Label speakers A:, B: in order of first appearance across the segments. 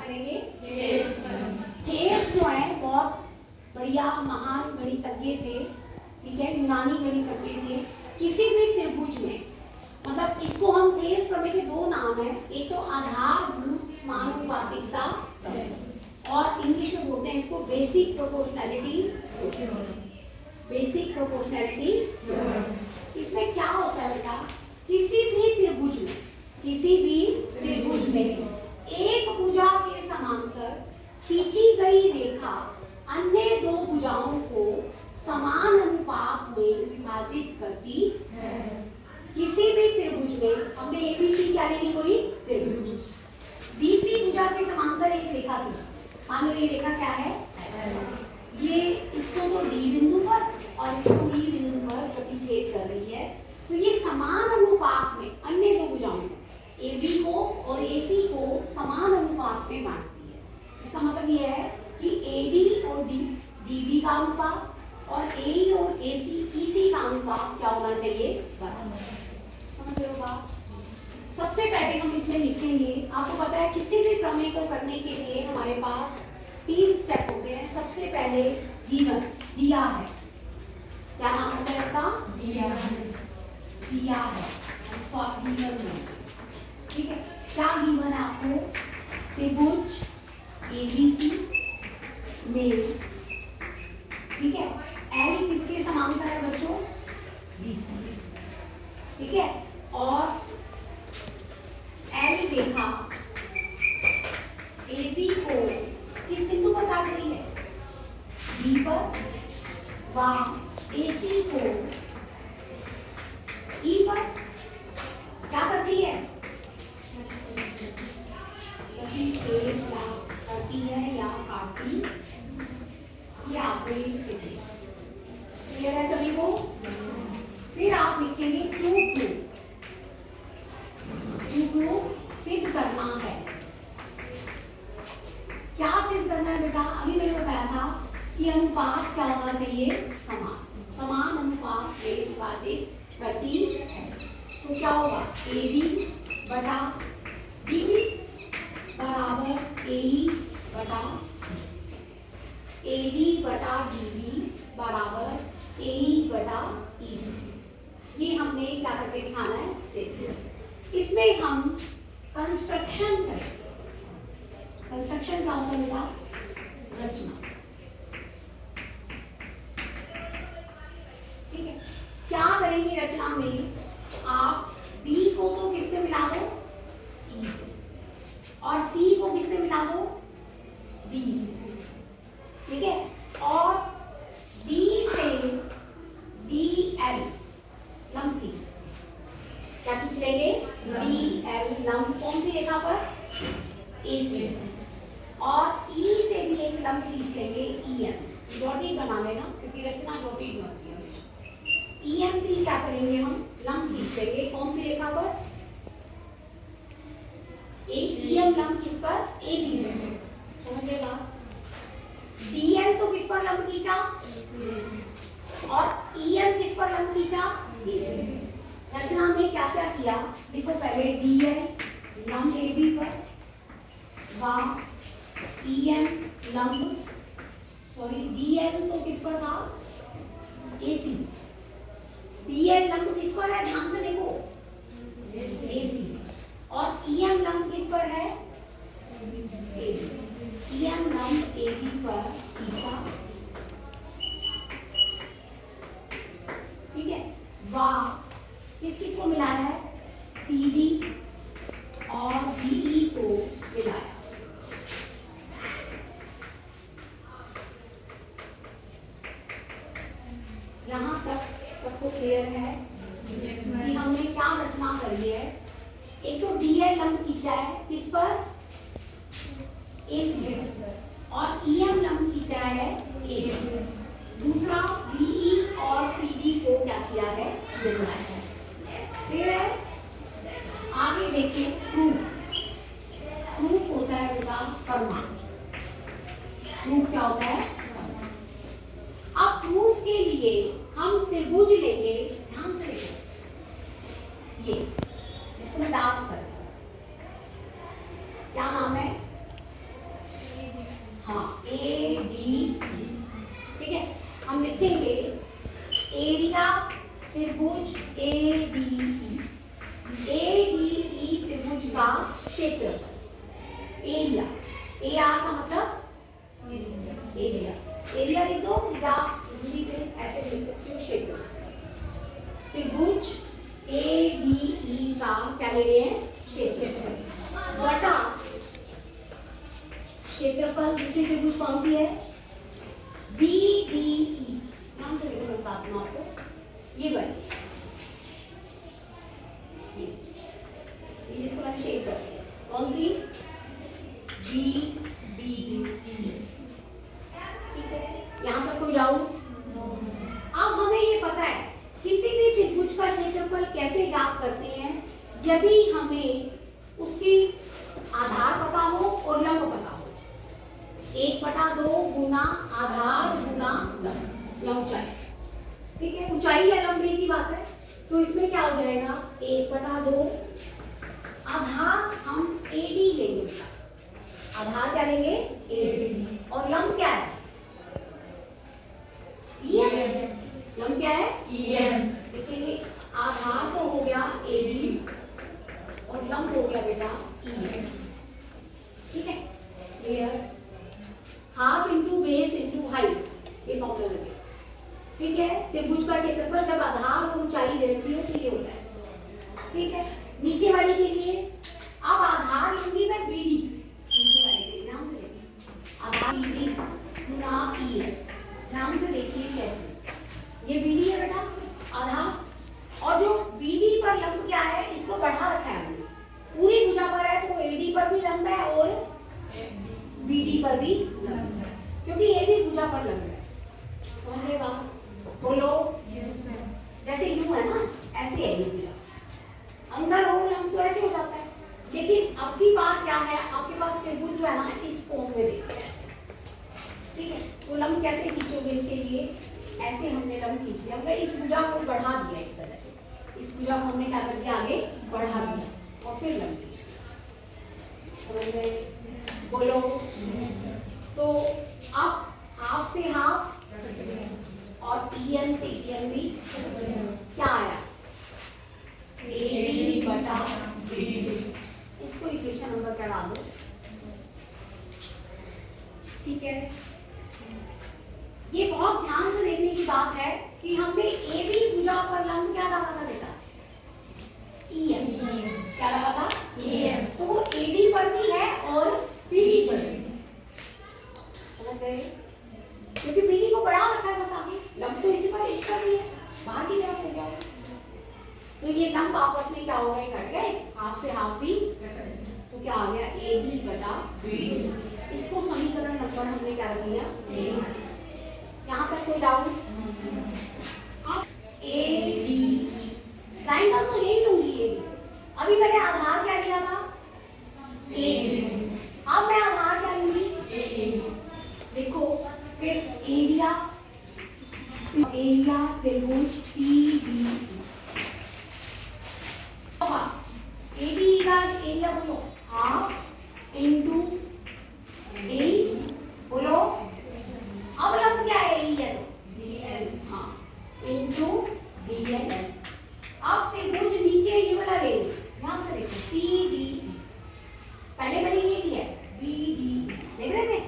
A: करेंगे? थेस जो है बहुत बढ़िया महान गणितज्ञ थे, ठीक है, यूनानी गणितज्ञ थे। किसी भी त्रिभुज में, मतलब इसको हम थेस प्रमेय के दो नाम है, एक तो आधारभूत समानुपातिकता और इंग्लिश में बोलते हैं इसको बेसिक प्रोपोर्शनैलिटी। Basic proportionality. इसमें क्या होता है बेटा, किसी भी त्रिभुज में एक भुजा के समांतर खींची गई रेखा अन्य दो भुजाओं को समान अनुपात में विभाजित करती है। किसी भी त्रिभुज में हमने एबीसी क्या लेनी, कोई त्रिभुज, बीसी भुजा के समांतर एक रेखा खींची। मान लो ये रेखा क्या है, ये इसको तो डी बिंदु पर और इसको ई बिंदु पर प्रतिच्छेद कर रही है, तो ये समान अनुपात में अन्य दो भुजाओं AB को और AC को समान अनुपात में बांटती है। इसका मतलब ये है कि AD और DB का अनुपात और AE और EC का अनुपात क्या होना चाहिए, बराबर। समझ रहे हो बात? सबसे पहले हम इसमें लिखेंगे, आपको पता है किसी भी प्रमेय को करने के लिए हमारे पास 3 स्टेप होते हैं। सबसे पहले गिवन दिया है, क्या नाम होता है इसका, दिया है, इसको आप गिवन में, ठीक है। क्या गिवन है आपको, त्रिभुज ABC में, ठीक है, L किसके समांतर है बच्चों, BC, ठीक है, और L रेखा AB को किस बिंदु पर काट रही है, B पर, व AC को E पर क्या करती है, करती है या काटती, ये आपको क्लियर है सभी को। फिर आप लिखेंगे प्रूफ सिद्ध करना है। क्या सिद्ध करना है बेटा, अभी मैंने बताया था कि अनुपात क्या होना चाहिए, समान अनुपात में विभाजित करती है। तो क्या होगा, AB बटा DB बराबर AE बटा AD बटा DB बराबर AE बटा EC। ये हमने क्या करके दिखाना है, सिद्ध। इसमें हम कंस्ट्रक्शन करेंगे। कंस्ट्रक्शन क्या होता है बेटा, रचना, ठीक है। क्या करेंगे रचना में, आप B को तो किससे मिला दो, E से, और C को किससे मिला दो, D से, ठीक है, और D से DL लंब खींच, क्या खींच लेंगे, DL लंब कौन सी रेखा पर, AC, और E से भी एक लंब खींच लेंगे, EM, डॉटेड बना लेना क्योंकि रचना डॉटेड बनती है। EM भी क्या करेंगे, हम लंब खींच लेंगे कौन सी रेखा पर, EM लंब किस पर, AB पर, समझिएगा। DL तो किस पर लंब खींचा, और EM किस पर लंब खींचा, रचना में क्या क्या किया, देखो पहले DL लंब AB पर, व EM लंब, सॉरी DL तो किस पर था, AC, DL लंब किस पर है, ध्यान से देखो, AC, और EM लंब किस पर है, AB, EM लंब AB पर खींचा, ठीक है, वाह किस किस को मिलाया है, CD और DE को मिलाया। यहाँ तक सबको क्लियर है कि हमने क्या रचना करी है। एक तो DL लंब खींचा है किस पर, AC, और EM लंब खींचा है AB, दूसरा BE और CD को क्या किया है, मिलाया है। क्लियर है, आगे देखिए प्रूफ होता है बेटा प्रमाण। प्रूफ क्या होता है, अब प्रूफ के लिए हम त्रिभुज लेंगे, ध्यान से देखो, ये इसको मैं डार्क कर, क्या नाम है, एरिया, ए आर का मतलब एरिया, एरिया लिख दो या दूसरी पे ऐसे लिख सकते हो क्षेत्र। त्रिभुज ए डी ई का क्या ले रहे हैं, क्षेत्रफल बटा क्षेत्रफल। दूसरी त्रिभुज कौन सी है, बी डी ई, नाम से लिखो, मैं बताती हूँ आपको। ये बनी, ये जिसको मैंने शेड कर दिया, कौन सी, बी डी ई। ठीक है, यहाँ पर कोई डाउट? अब हमें ये पता है किसी भी त्रिभुज का क्षेत्रफल कैसे ज्ञात करते हैं, यदि हमें उसकी आधार पता हो और लंब पता हो। 1/2 गुना आधार गुना लंब या ऊंचाई। ठीक है, ऊंचाई या लंब एक ही बात है, तो इसमें क्या हो जाएगा, 1/2 आधार हम एडी लेंगे, आधार क्या लेंगे, एडी, और लंब क्या है, ईएम। लंब क्या है, ईएम। देखेंगे आधार तो हो गया एडी और लंब हो गया बेटा ईएम। ठीक है, clear. Half into base into height, ये फॉर्मूला लगे। ठीक है, त्रिभुज का क्षेत्रफल जब आधार और ऊंचाई दे रखी हो तो ये होता है। ठीक है, नीचे वाले के लिए अब आधार लूंगी मैं बीडी, नीचे वाले के लिए ध्यान से देखिए, आधार बीडी गुना ई है। ध्यान से देखिए कैसे, ये बीडी है बेटा आधार, और जो बीडी पर लंब क्या है, इसको बढ़ा रखा है हमने, पूरी भुजा पर है तो एडी पर भी लंब है और बीडी पर भी लंब है, क्योंकि ये भी भुजा पर लंब है। समझ गए बात? बोलो यस मैम। जैसे यूं है ना, ऐसे है ये भुजा, अंदर हो लंब तो ऐसे हो जाता है, लेकिन अब की बात क्या है, आपके पास त्रिभुज जो है ना इस फॉर्म में देखते हैं ऐसे। ठीक है, तो लंब कैसे खींचोगे, इसके लिए ऐसे हमने लंब खींच लिया, हमने इस भुजा को बढ़ा दिया एक तरह से, इस भुजा को हमने क्या कर दिया, आगे बढ़ा दिया और फिर लंब खींचा। समझ गए? बोलो। तो अब हाफ से हाफ और ईएम से ईएम भी क्या आया, एडी बटा बीडी। इसको इक्वेशन नंबर पर डाल दो। ठीक है, ये बहुत ध्यान से देखने की बात है कि हमने ए बी भुजा पर लंब क्या डाला था बेटा, ईएम। क्या डाला था, ईएम। तो वो एडी पर भी है और बीडी पर भी। समझ गए? क्योंकि बीडी को बढ़ा रखा है बस आगे, लंब तो इसी पर इस पर भी है, बाहर की तरफ हो गया, तो ये लंब आपस में क्या हो गए, कट गए, हाफ से हाफ भी, तो क्या आ गया, ए बी बटा बीडी। इसको समीकरण नंबर हमने क्या रख दिया, यहाँ तक कोई डाउट? ए डी ट्राइंगल तो यही लूंगी, ए डी। अभी मैंने आधार क्या लिया था, ए डी, अब मैं आधार क्या लूंगी, ए डी। देखो फिर एरिया, एरिया त्रिभुज पीबी, एडी का एरिया बोलो हाफ इंटू ए, बोलो अब लंब क्या है, ई है तो डीएल, हाँ इंटू डीएल। अब त्रिभुज नीचे ये वाला ले लो, ध्यान से देखो, सी डी, पहले मैंने ये किया बी डी, देख रहे थे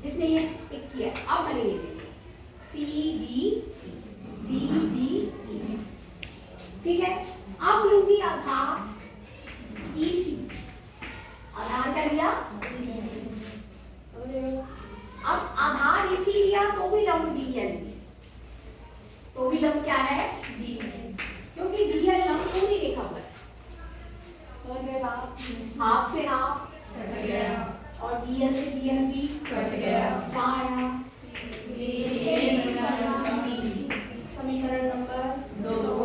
A: जिसमें ये टिक किया, अब मैंने ये लिया सी डी ई। ठीक है, अब लूंगी आधार ईसी, आधार क्या लिया, अब आधार इसी लिया तो भी लंब डीएल, तो भी लंब क्या है, डीएल, क्योंकि डीएल लंब पूरी रेखा पर है। समझ गए बात? हाफ से हाफ कट गया और डीएल से डीएल भी कट गया, क्या आया, समीकरण नंबर 2।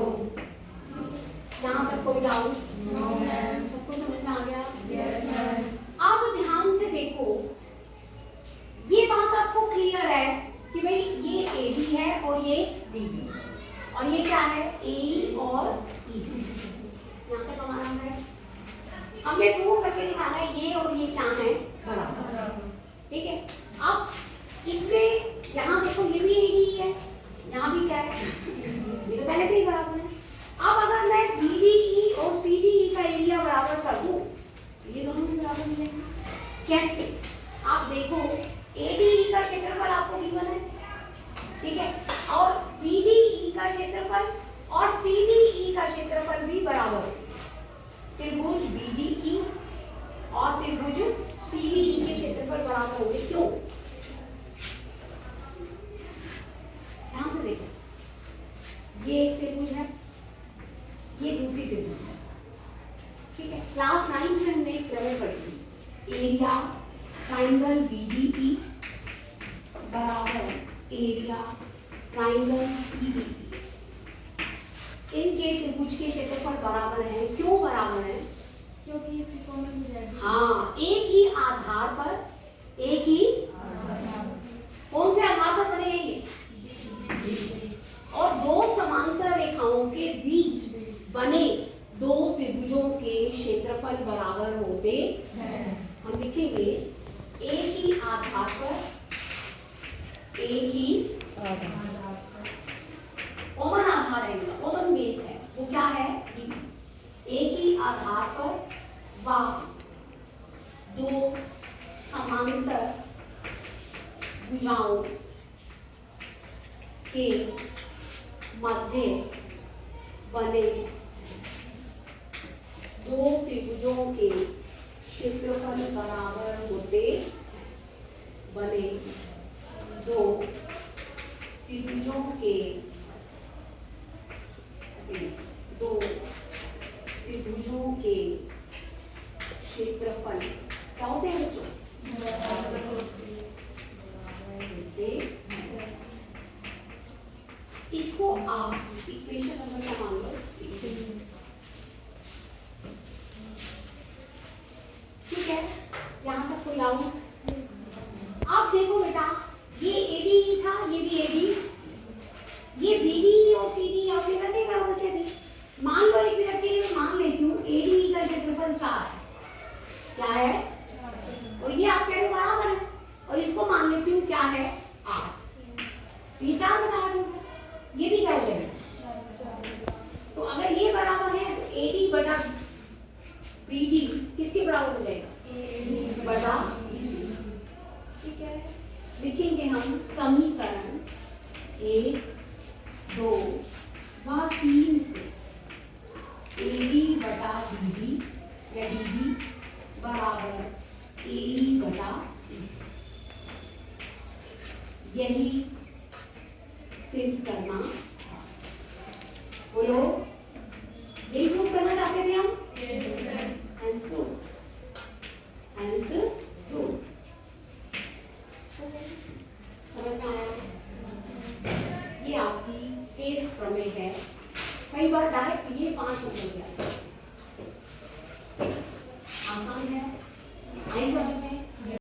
A: यहाँ तक कोई डाउट? No ma'am. सबको समझ में आ गया? Yes ma'am. अब ध्यान से देखो, ये बात आपको क्लियर है कि भाई ये एडी है और ये डीबी, और ये क्या है, ए और ईसी। यहाँ तक हमारा है, हमने प्रूव करके दिखाना है ये और ये क्या है, बराबर। कैसे? आप देखो ADE का क्षेत्रफल आपको गिवन है, ठीक है, और BDE का क्षेत्रफल और CDE का क्षेत्रफल भी बराबर है। त्रिभुज BDE और त्रिभुज CDE के क्षेत्रफल बराबर होंगे। क्यों? ध्यान से देखो, ये एक त्रिभुज है, ये दूसरी त्रिभुज है, ठीक है। क्लास 9 में हमने एक प्रमेय पढ़ी थी, एरिया ट्राइंगल BDE बराबर एरिया ट्राइंगल CDE। इनके त्रिभुज के क्षेत्रफल बराबर हैं। क्यों बराबर हैं?
B: क्योंकि इसकी कॉमन हो जाएगी।
A: हाँ, एक ही आधार पर, एक ही कौन से आधार पर बने हैं ये? और दो समांतर रेखाओं के बीच बने दो त्रिभुजों के क्षेत्रफल बराबर होते हैं। हम लिखेंगे एक ही आधार पर, एक ही कॉमन आधार है, कॉमन बेस है, वो क्या है? एक ही आधार पर व दो समांतर भुजाओं के मध्य बने दो त्रिभुजों के क्षेत्रफल बराबर होते हैं। बने दो त्रिभुजों के दो त्रिभुजों के क्षेत्रफल क्या होते हैं बच्चों? इसको आप इक्वेशन नंबर क्या मान लो? ठीक है, यहाँ तक कोई डाउट? आप देखो बेटा, ये ADE था, ये भी AD, ये BDE और CDE आपने वैसे ही बराबर किया थी। मान लो एक मिनट के लिए मैं मान लेती हूँ ADE का क्षेत्रफल 4 है, क्या है? और ये आप कह रहे हो बराबर है, और इसको मान लेती हूँ क्या है? 8। ये 4 बटा 8 होगा, ये भी क्या हो जाएगा? तो अगर ये बराबर है तो AD बटा BD किसके बराबर हो जाएगा? AD बटा BC। ठीक है, लिखेंगे हम समीकरण 1, 2 व 3 से AD बटा BD या DB बराबर AE बटा EC। यही सिद्ध करना, बोलो, यही प्रूव करना चाहते थे हम? Hence proved. Hence proved. समझ में आया? ये आपकी तेज प्रमेय है। कई बार डायरेक्ट ये 5 नंबर गया, आसान है, नहीं समझ